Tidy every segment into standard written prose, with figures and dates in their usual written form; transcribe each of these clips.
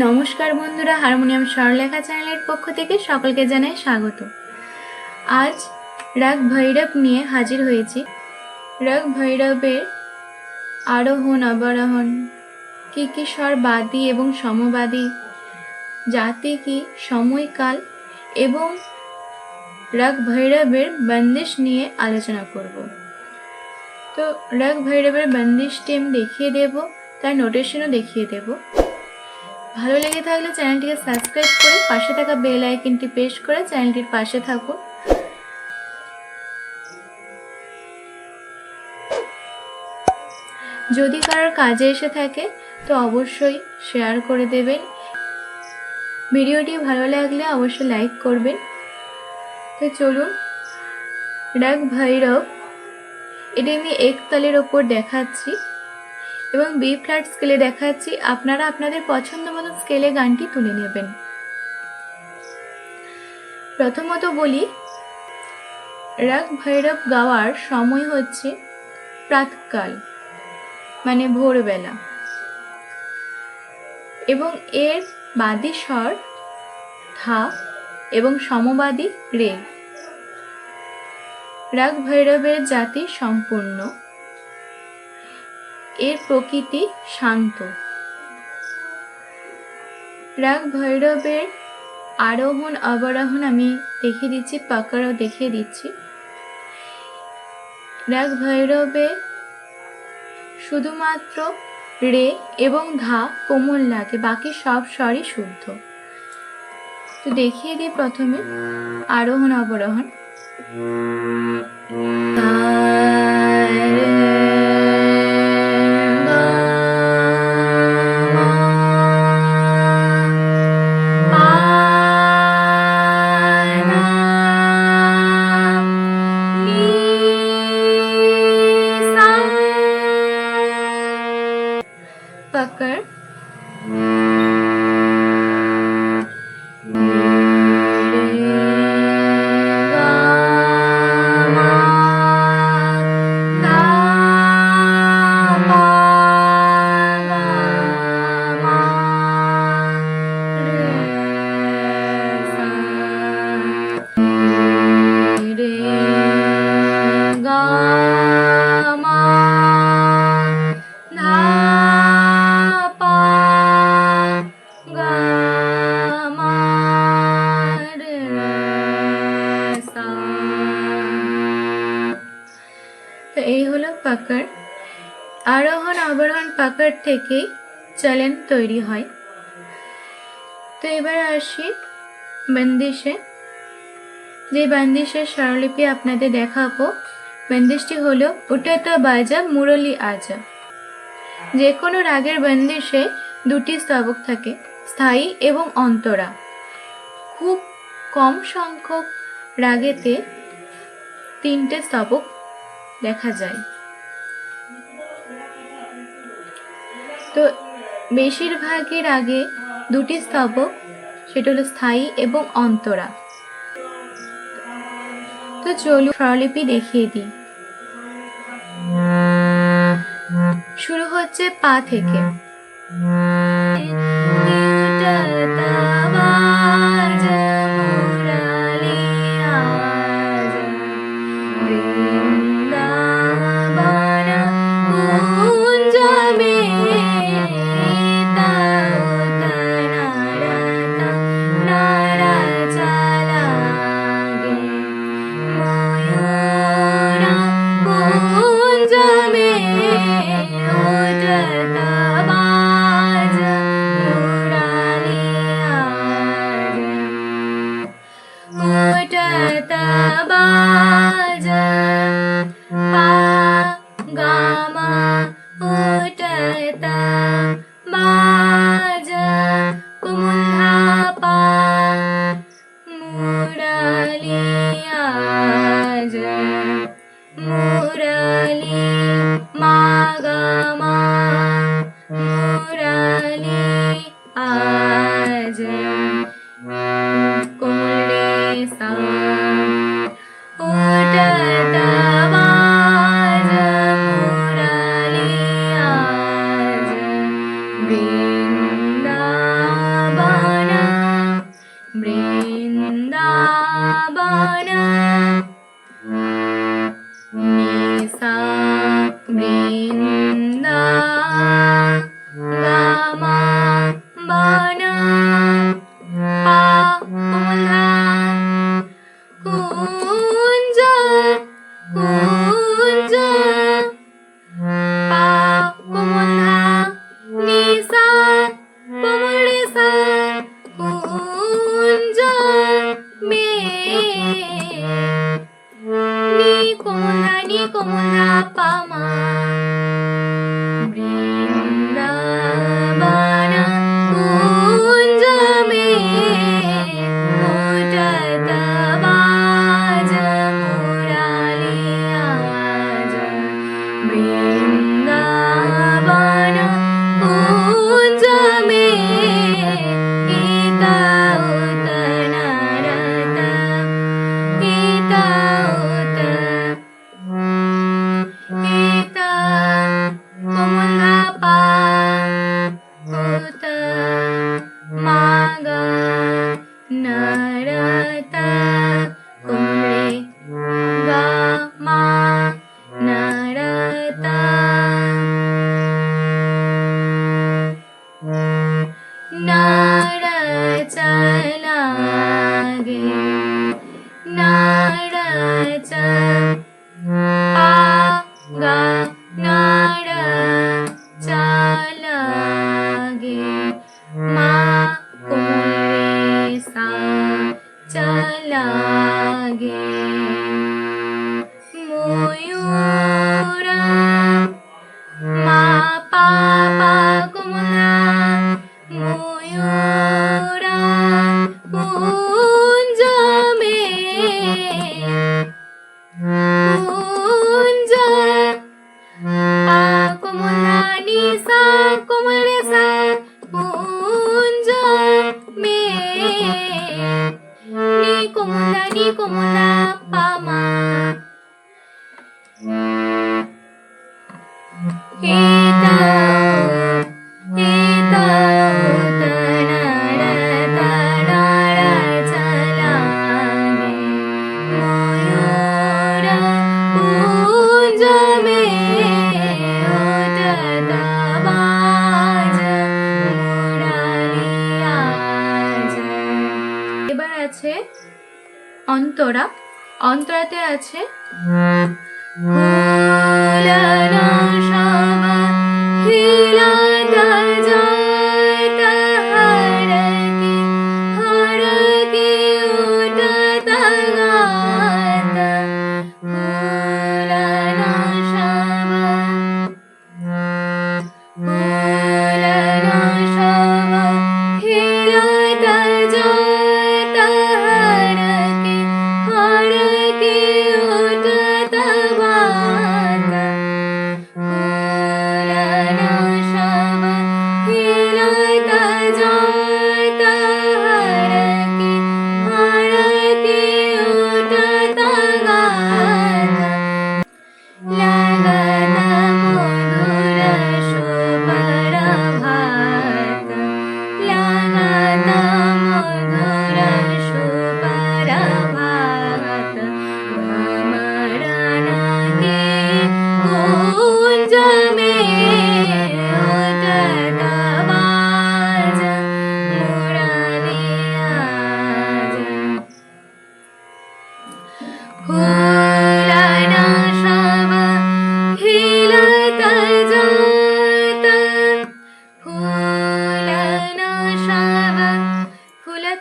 নমস্কার বন্ধুরা, হারমোনিয়াম স্বরলেখা চ্যানেলের পক্ষ থেকে সকলকে জানাই স্বাগত। আজ রাগ ভৈরব নিয়ে হাজির হয়েছি। রাগ ভৈরবের আরোহণ অবরোহণ, কি কি স্বর বাদী এবং সমবাদী, জাতি কি, সময়কাল এবং রাগ ভৈরবের বন্দিশ নিয়ে আলোচনা করব। তো রাগ ভৈরবের বন্দিশটি আমি দেখিয়ে দেব, তার নোটেশনও দেখিয়ে দেব। ভালো লেগে থাকলে চ্যানেলটিকে সাবস্ক্রাইব করে পাশে থাকা বেল আইকনটি প্রেস করে চ্যানেলটির পাশে থাকুন। যদি কারোর কাজে এসে থাকে তো অবশ্যই শেয়ার করে দেবেন। ভিডিওটি ভালো লাগলে অবশ্যই লাইক করবেন। তো চলুন, রাগ ভৈরব এটি আমি এক তালের ওপর দেখাচ্ছি এবং বি ফ্ল্যাট স্কেলে দেখাচ্ছি। আপনারা আপনাদের পছন্দ মতো স্কেলে গানটি তুলে নেবেন। প্রথমত বলি, রাগ ভৈরব গাওয়ার সময় হচ্ছে প্রাতকাল, মানে ভোরবেলা, এবং এর বাদী স্বর ধা এবং সমবাদী রে। রাগ ভৈরবের জাতি সম্পূর্ণ, এর প্রকৃতি শান্ত। রাগ ভৈরবের আরোহণ অবরোহণ আমি দেখিয়ে দিচ্ছি, পাকারও দেখিয়ে দিচ্ছি। রাগ ভৈরবে শুধুমাত্র রে এবং ধা কোমল লাগে, বাকি সব স্বরই শুদ্ধ। তো দেখিয়ে দিই প্রথমে আরোহণ অবরোহণ। पकड़ তো এই হলো পাকড়। আরোহণ অবরোহণ পাকড় থেকেই চলেন তৈরি হয়। তো এবার আসি বন্দিশে। যে বন্দিশের স্বরলিপি আপনাদের দেখাবো, বন্দিশটি হলো উঠত বাজা মুরলি আজা। যে কোনো রাগের বন্দিশে দুটি স্তবক থাকে, স্থায়ী এবং অন্তরা। খুব কম সংখ্যক রাগেতে তিনটে স্তবক দেখা যায়। তো বেশিরভাগই রাগে দুটি স্তবক, সেটা হলো স্থায়ী এবং অন্তরা। তো চলুন স্বরলিপি দেখিয়ে দিই। শুরু হচ্ছে পা থেকে। এবার আছে অন্তরা। অন্তরাতে আছে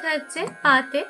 থাকছে পাতে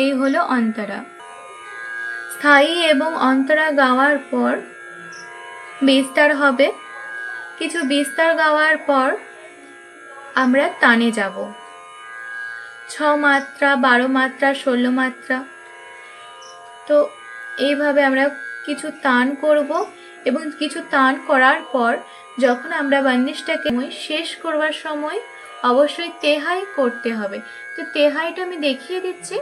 এই হলো অন্তরা। স্থায়ী এবং অন্তরা গাওয়ার পর বিস্তার হবে। কিছু বিস্তার গাওয়ার পর আমরা তানে যাব। 6 মাত্রা, 12 মাত্রা, 16 মাত্রা। তো এইভাবে আমরা কিছু তান করব এবং কিছু তান করার পর যখন আমরা বন্দিশটাকে শেষ করবার সময় অবশ্যই তেহাই করতে হবে। তো তেহাইটা আমি দেখিয়ে দিচ্ছি।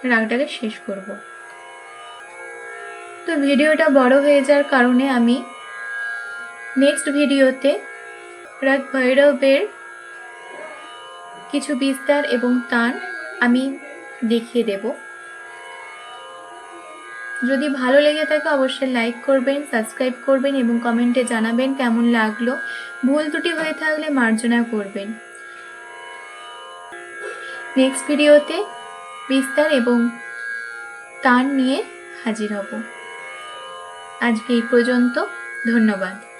রাগটাকে শেষ করব। তো ভিডিওটা বড় হয়ে যাওয়ার কারণে আমি নেক্সট ভিডিওতে রাগ ভৈরবের কিছু বিস্তার এবং তান আমি দেখিয়ে দেব। যদি ভালো লেগে থাকে অবশ্যই লাইক করবেন, সাবস্ক্রাইব করবেন এবং কমেন্টে জানাবেন কেমন লাগলো। ভুল ত্রুটি হয়ে থাকলে মার্জনা করবেন। নেক্সট ভিডিওতে বিস্তার এবং তান নিয়ে হাজির হব। আজকে এই পর্যন্ত। ধন্যবাদ।